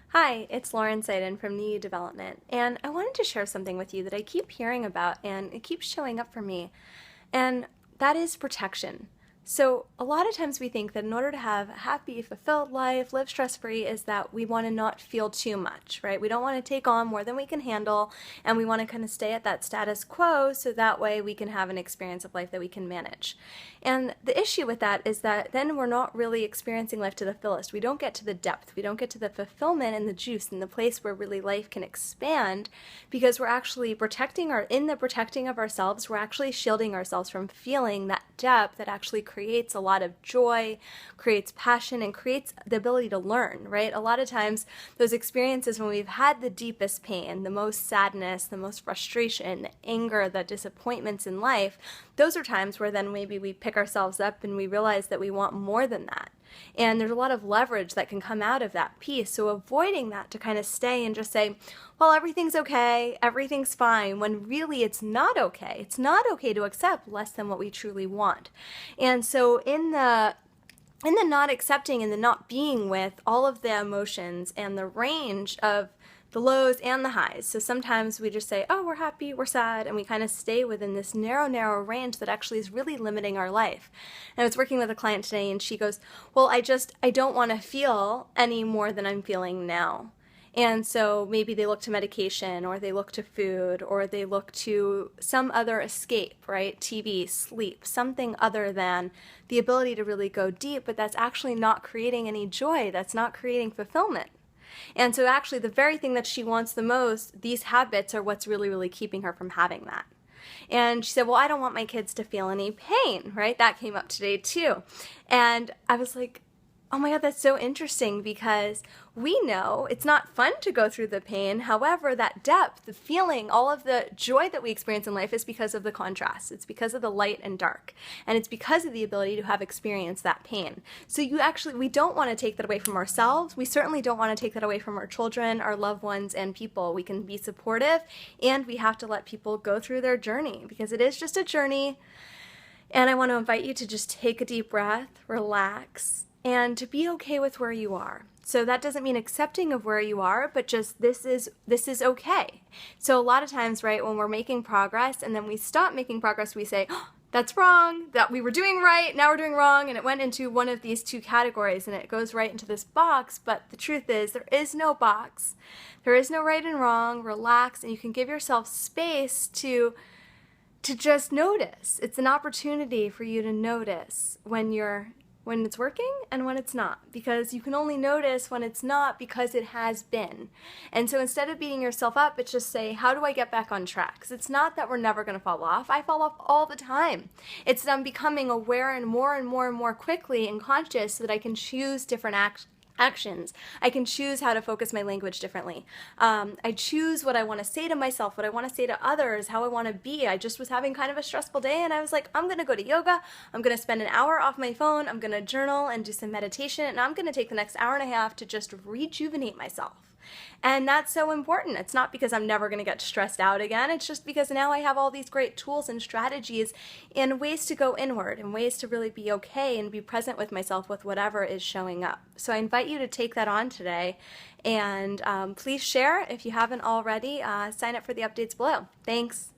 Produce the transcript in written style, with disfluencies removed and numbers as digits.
Hi, it's Lauren Seiden from New Development, and I wanted to share something with you that I keep hearing about and it keeps showing up for me, and that is protection. So, a lot of times we think that in order to have a happy, fulfilled life, live stress free, is that we want to not feel too much, right? We don't want to take on more than we can handle, and we want to kind of stay at that status quo so that way we can have an experience of life that we can manage. And the issue with that is that then we're not really experiencing life to the fullest. We don't get to the depth, we don't get to the fulfillment and the juice and the place where really life can expand because we're actually in the protecting of ourselves, we're actually shielding ourselves from feeling that depth that actually creates a lot of joy, creates passion, and creates the ability to learn, right? A lot of times, those experiences when we've had the deepest pain, the most sadness, the most frustration, the anger, the disappointments in life, those are times where then maybe we pick ourselves up and we realize that we want more than that. And there's a lot of leverage that can come out of that piece. So avoiding that to kind of stay and just say, well, everything's okay, everything's fine, when really it's not okay. It's not okay to accept less than what we truly want. And so in the not accepting and the not being with all of the emotions and the range of the lows and the highs. So sometimes we just say, oh, we're happy, we're sad, and we kind of stay within this narrow range that actually is really limiting our life. And I was working with a client today and she goes, well, I don't want to feel any more than I'm feeling now. And so maybe they look to medication or they look to food or they look to some other escape, right? TV, sleep, something other than the ability to really go deep, but that's actually not creating any joy. That's not creating fulfillment. And so actually the very thing that she wants the most, these habits are what's really keeping her from having that. And she said, well, I don't want my kids to feel any pain, right? That came up today too. And I was like, oh my God, that's so interesting because we know it's not fun to go through the pain. However, that depth, the feeling, all of the joy that we experience in life is because of the contrast. It's because of the light and dark. And it's because of the ability to have experienced that pain. So we don't want to take that away from ourselves. We certainly don't want to take that away from our children, our loved ones, and people. We can be supportive and we have to let people go through their journey because it is just a journey. And I want to invite you to just take a deep breath, relax, and to be okay with where you are. So that doesn't mean accepting of where you are, but just this is okay. So a lot of times, right, when we're making progress and then we stop making progress, we say, oh, that's wrong, that we were doing right, now we're doing wrong, and it went into one of these two categories and it goes right into this box, but the truth is there is no box. There is no right and wrong. Relax, and you can give yourself space to just notice. It's an opportunity for you to notice when it's working and when it's not, because you can only notice when it's not because it has been. And so instead of beating yourself up, it's just say, how do I get back on track? Because it's not that we're never going to fall off. I fall off all the time. It's that I'm becoming aware and more quickly and conscious so that I can choose different actions. I can choose how to focus my language differently. I choose what I want to say to myself, what I want to say to others, how I want to be. I just was having kind of a stressful day and I was like, I'm going to go to yoga. I'm going to spend an hour off my phone. I'm going to journal and do some meditation. And I'm going to take the next hour and a half to just rejuvenate myself. And that's so important. It's not because I'm never going to get stressed out again. It's just because now I have all these great tools and strategies and ways to go inward and ways to really be okay and be present with myself with whatever is showing up. So I invite you to take that on today and please share if you haven't already. Sign up for the updates below. Thanks.